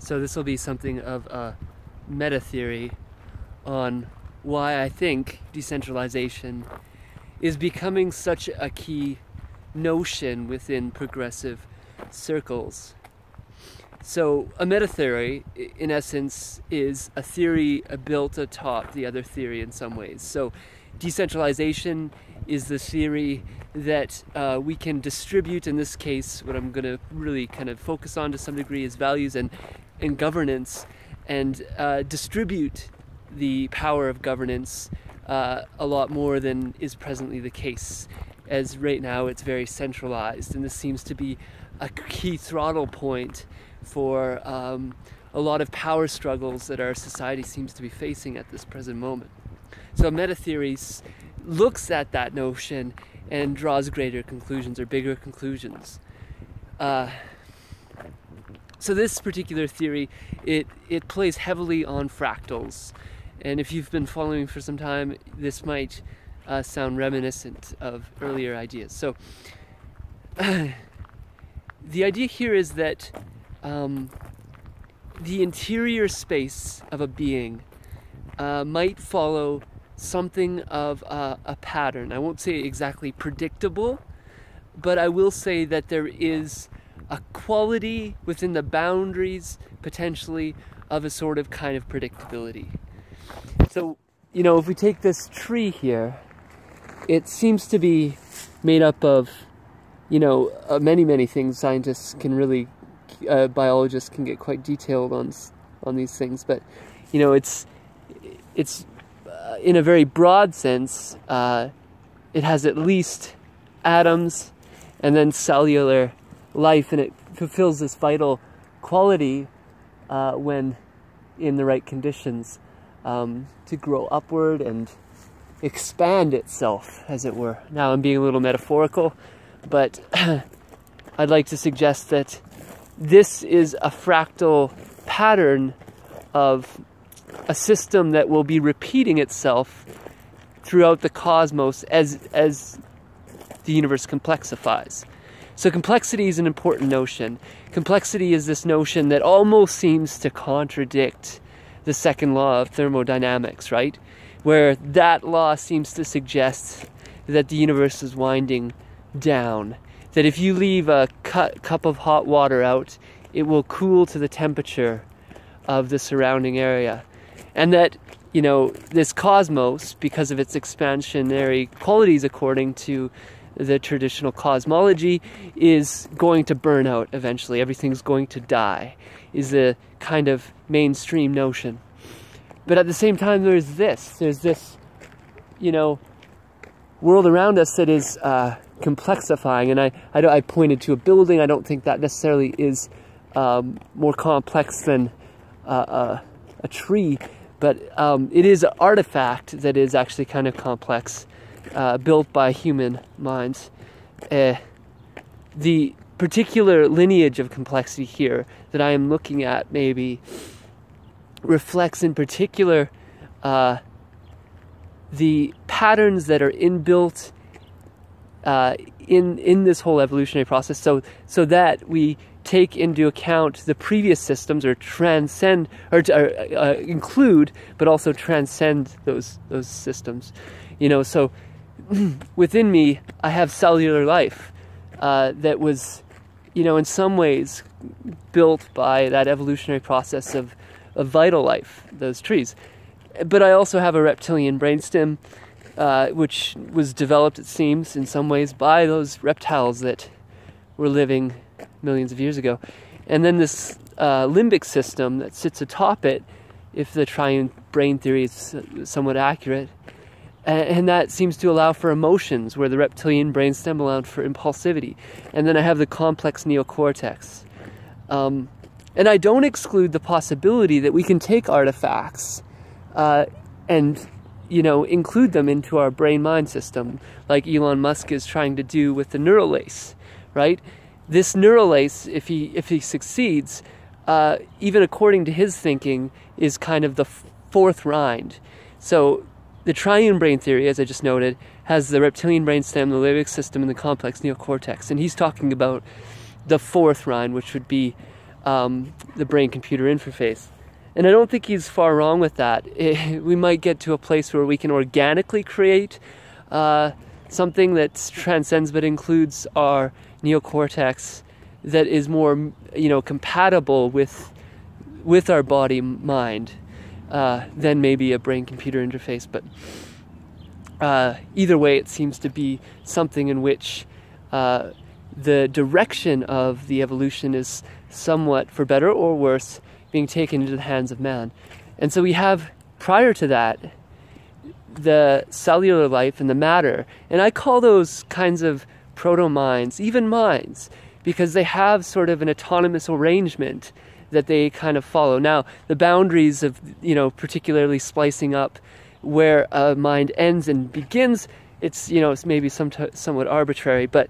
So this will be something of a meta theory on why I think decentralization is becoming such a key notion within progressive circles. So a meta theory, in essence, is a theory built atop the other theory in some ways. So decentralization is the theory that we can distribute. In this case, what I'm going to really kind of focus on to some degree is values and governance, and distribute the power of governance a lot more than is presently the case, as right now it's very centralized, and this seems to be a key throttle point for a lot of power struggles that our society seems to be facing at this present moment. So meta theories looks at that notion and draws greater conclusions or bigger conclusions. So this particular theory, it plays heavily on fractals. And if you've been following for some time, this might sound reminiscent of earlier ideas. So the idea here is that the interior space of a being might follow something of a pattern. I won't say exactly predictable, but I will say that there is a quality within the boundaries, potentially, of a sort of kind of predictability. So, you know, if we take this tree here, it seems to be made up of, you know, many things. Scientists can really, biologists can get quite detailed on these things, but, you know, it's in a very broad sense, it has at least atoms and then cellular life, and it fulfills this vital quality when in the right conditions to grow upward and expand itself, as it were. Now I'm being a little metaphorical, but I'd like to suggest that this is a fractal pattern of a system that will be repeating itself throughout the cosmos as the universe complexifies. So complexity is an important notion. Complexity is this notion that almost seems to contradict the second law of thermodynamics, right? Where that law seems to suggest that the universe is winding down. That if you leave a cup of hot water out, it will cool to the temperature of the surrounding area. And that, you know, this cosmos, because of its expansionary qualities according to the traditional cosmology, is going to burn out eventually. Everything's going to die, is a kind of mainstream notion. But at the same time, there's this, you know, world around us that is complexifying. And I pointed to a building. I don't think that necessarily is more complex than a tree, but it is an artifact that is actually kind of complex, built by human minds. The particular lineage of complexity here that I am looking at maybe reflects in particular the patterns that are inbuilt in this whole evolutionary process, so that we take into account the previous systems, or transcend, or include, but also transcend those systems. You know, so within me, I have cellular life that was, you know, in some ways built by that evolutionary process of vital life, those trees. But I also have a reptilian brainstem, which was developed, it seems, in some ways by those reptiles that were living millions of years ago. And then this limbic system that sits atop it, if the triune brain theory is somewhat accurate. And that seems to allow for emotions, where the reptilian brainstem allowed for impulsivity. And then I have the complex neocortex. And I don't exclude the possibility that we can take artifacts and, you know, include them into our brain-mind system, like Elon Musk is trying to do with the neural lace, right? This neural lace, if he succeeds, even according to his thinking, is kind of the fourth rind. So the triune brain theory, as I just noted, has the reptilian brainstem, the limbic system, and the complex neocortex. And he's talking about the fourth rind, which would be the brain-computer interface. And I don't think he's far wrong with that. We might get to a place where we can organically create something that transcends but includes our neocortex, that is more, compatible with our body-mind than maybe a brain-computer interface. But either way, it seems to be something in which the direction of the evolution is somewhat, for better or worse, being taken into the hands of man. And so we have, prior to that, the cellular life and the matter. And I call those kinds of proto-minds, even minds, because they have sort of an autonomous arrangement that they kind of follow. Now, the boundaries of, particularly splicing up where a mind ends and begins, it's maybe somewhat arbitrary, but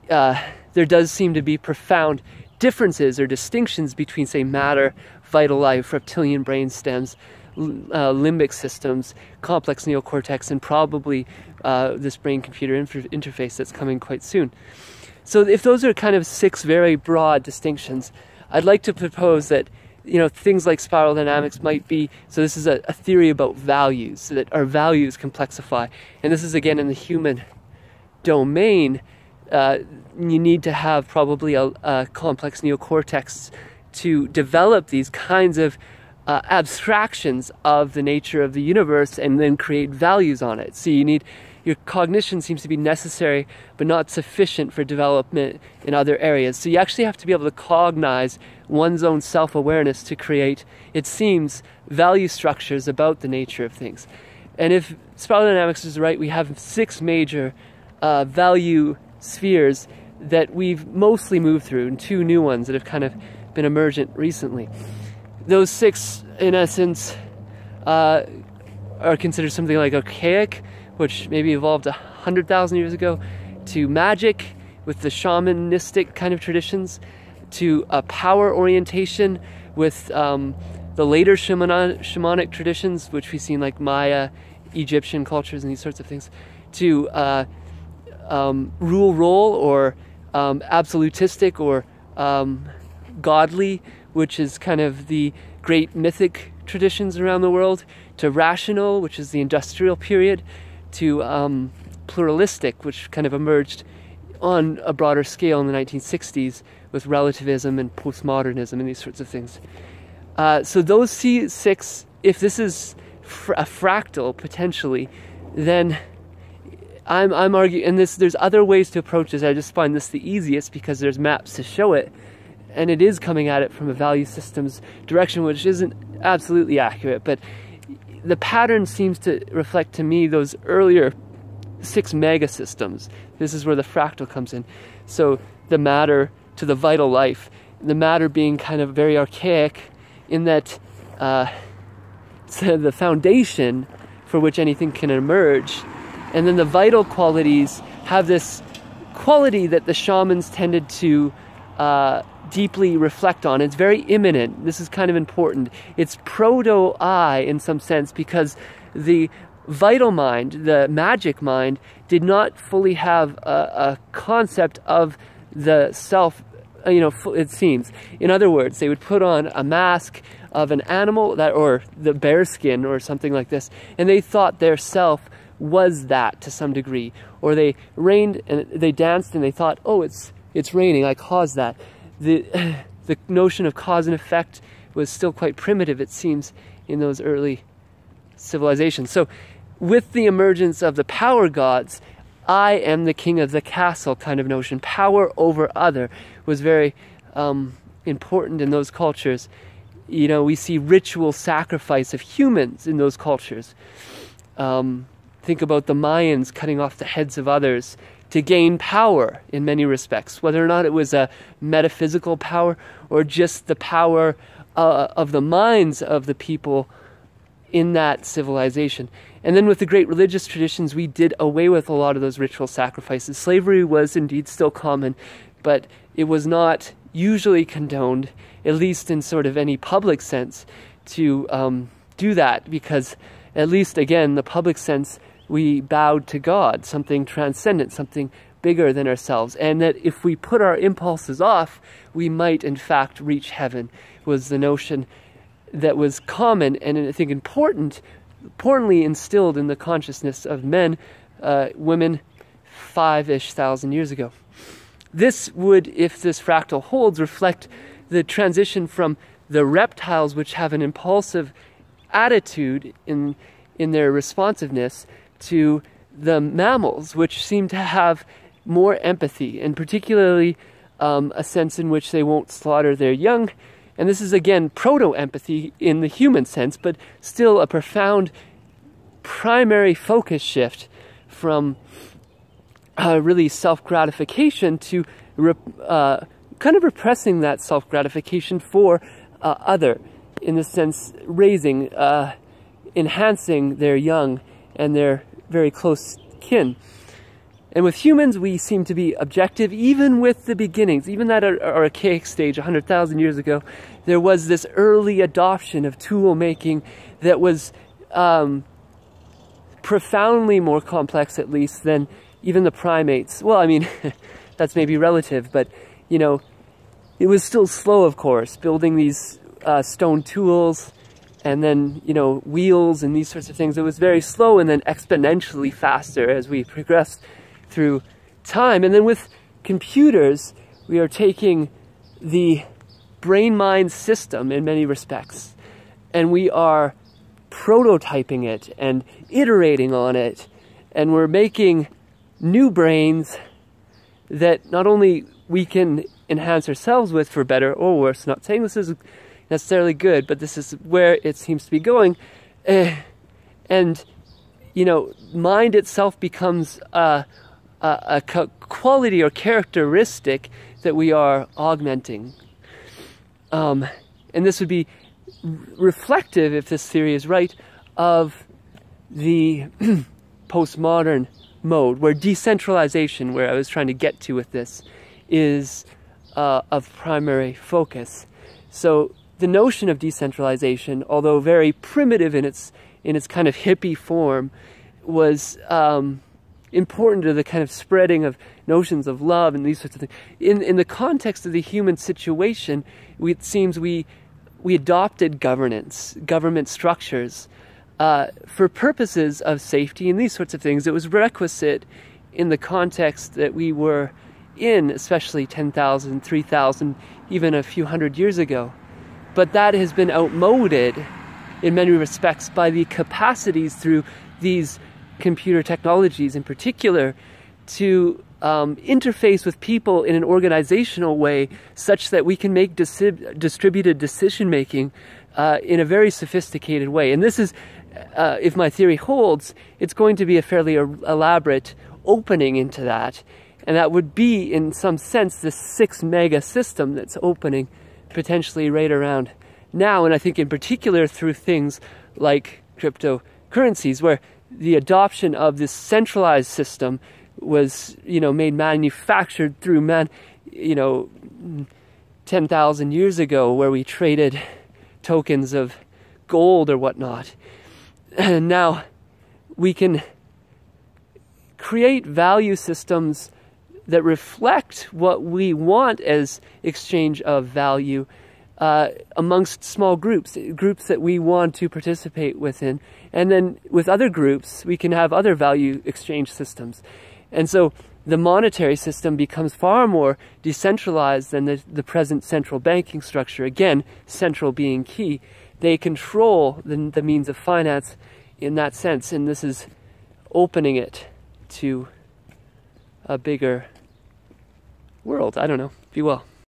there does seem to be profound differences or distinctions between, say, matter, vital life, reptilian brain stems, limbic systems, complex neocortex, and probably this brain-computer interface that's coming quite soon. So if those are kind of 6 very broad distinctions, I'd like to propose that things like spiral dynamics might be, so this is a theory about values, so that our values complexify. And this is, again, in the human domain. You need to have probably a complex neocortex to develop these kinds of abstractions of the nature of the universe and then create values on it. So your cognition seems to be necessary but not sufficient for development in other areas. So you actually have to be able to cognize one's own self-awareness to create, it seems, value structures about the nature of things. And if spiral dynamics is right, we have 6 major value spheres that we've mostly moved through, and 2 new ones that have kind of been emergent recently. Those 6, in essence, are considered something like archaic, which maybe evolved 100,000 years ago, to magic with the shamanistic kind of traditions, to a power orientation with the later shamanic traditions, which we see in like Maya, Egyptian cultures, and these sorts of things, to rule or absolutistic or godly, which is kind of the great mythic traditions around the world, to rational, which is the industrial period, to pluralistic, which kind of emerged on a broader scale in the 1960s with relativism and postmodernism and these sorts of things. So those 6, if this is a fractal potentially, then I'm arguing, and there's other ways to approach this. I just find this the easiest because there's maps to show it, and it is coming at it from a value systems direction, which isn't absolutely accurate, but the pattern seems to reflect to me those earlier 6 mega systems. This is where the fractal comes in. So the matter to the vital life, the matter being kind of very archaic in that it's the foundation for which anything can emerge. And then the vital qualities have this quality that the shamans tended to deeply reflect on. It's very immanent. This is kind of important. It's proto-I in some sense, because the vital mind, the magic mind, did not fully have a concept of the self, it seems. In other words, they would put on a mask of an animal, or the bear skin or something like this, and they thought their self was that to some degree. Or they rained and they danced and they thought, oh, it's raining, I caused that. The notion of cause and effect was still quite primitive, it seems, in those early civilizations. So with the emergence of the power gods, I am the king of the castle kind of notion. Power over other was very important in those cultures. We see ritual sacrifice of humans in those cultures. Think about the Mayans cutting off the heads of others to gain power in many respects, whether or not it was a metaphysical power or just the power of the minds of the people in that civilization. And then with the great religious traditions, we did away with a lot of those ritual sacrifices. Slavery was indeed still common, but it was not usually condoned, at least in sort of any public sense, to do that, because at least, again, the public sense, we bowed to God, something transcendent, something bigger than ourselves, and that if we put our impulses off, we might in fact reach heaven, was the notion that was common and I think importantly instilled in the consciousness of men, women, 5-ish thousand years ago. This would, if this fractal holds, reflect the transition from the reptiles, which have an impulsive attitude in their responsiveness, to the mammals, which seem to have more empathy, and particularly a sense in which they won't slaughter their young. And this is, again, proto-empathy in the human sense, but still a profound primary focus shift from really self-gratification to kind of repressing that self-gratification for other, in the sense raising, enhancing their young and their very close kin. And with humans, we seem to be objective, even with the beginnings. Even at our archaic stage, 100,000 years ago, there was this early adoption of tool making that was profoundly more complex, at least, than even the primates. Well, I mean, that's maybe relative, but, you know, it was still slow, of course, building these stone tools and then, you know, wheels and these sorts of things. It was very slow and then exponentially faster as we progressed through time. And then with computers, we are taking the brain-mind system in many respects, and we are prototyping it and iterating on it, and we're making new brains that not only we can enhance ourselves with for better or worse. Not saying this is necessarily good, but this is where it seems to be going. And, you know, mind itself becomes a quality or characteristic that we are augmenting. And this would be reflective, if this theory is right, of the postmodern mode, where decentralization, where I was trying to get to with this, is of primary focus. So the notion of decentralization, although very primitive in its kind of hippie form, was important to the kind of spreading of notions of love and these sorts of things. In the context of the human situation, it seems we adopted government structures for purposes of safety and these sorts of things. It was requisite in the context that we were in, especially 10,000, 3,000, even a few hundred years ago. But that has been outmoded in many respects by the capacities through these computer technologies in particular to interface with people in an organizational way such that we can make distributed decision-making in a very sophisticated way. And this is, if my theory holds, it's going to be a fairly elaborate opening into that. And that would be, in some sense, this 6 mega system that's opening potentially right around now. And I think in particular through things like cryptocurrencies, where the adoption of this centralized system was, you know, made manufactured through 10,000 years ago, where we traded tokens of gold or whatnot. And now we can create value systems that reflect what we want as exchange of value amongst small groups that we want to participate within. And then with other groups, we can have other value exchange systems. And so the monetary system becomes far more decentralized than the present central banking structure. Again, central being key. They control the means of finance in that sense, and this is opening it to a bigger world. I don't know, if you will.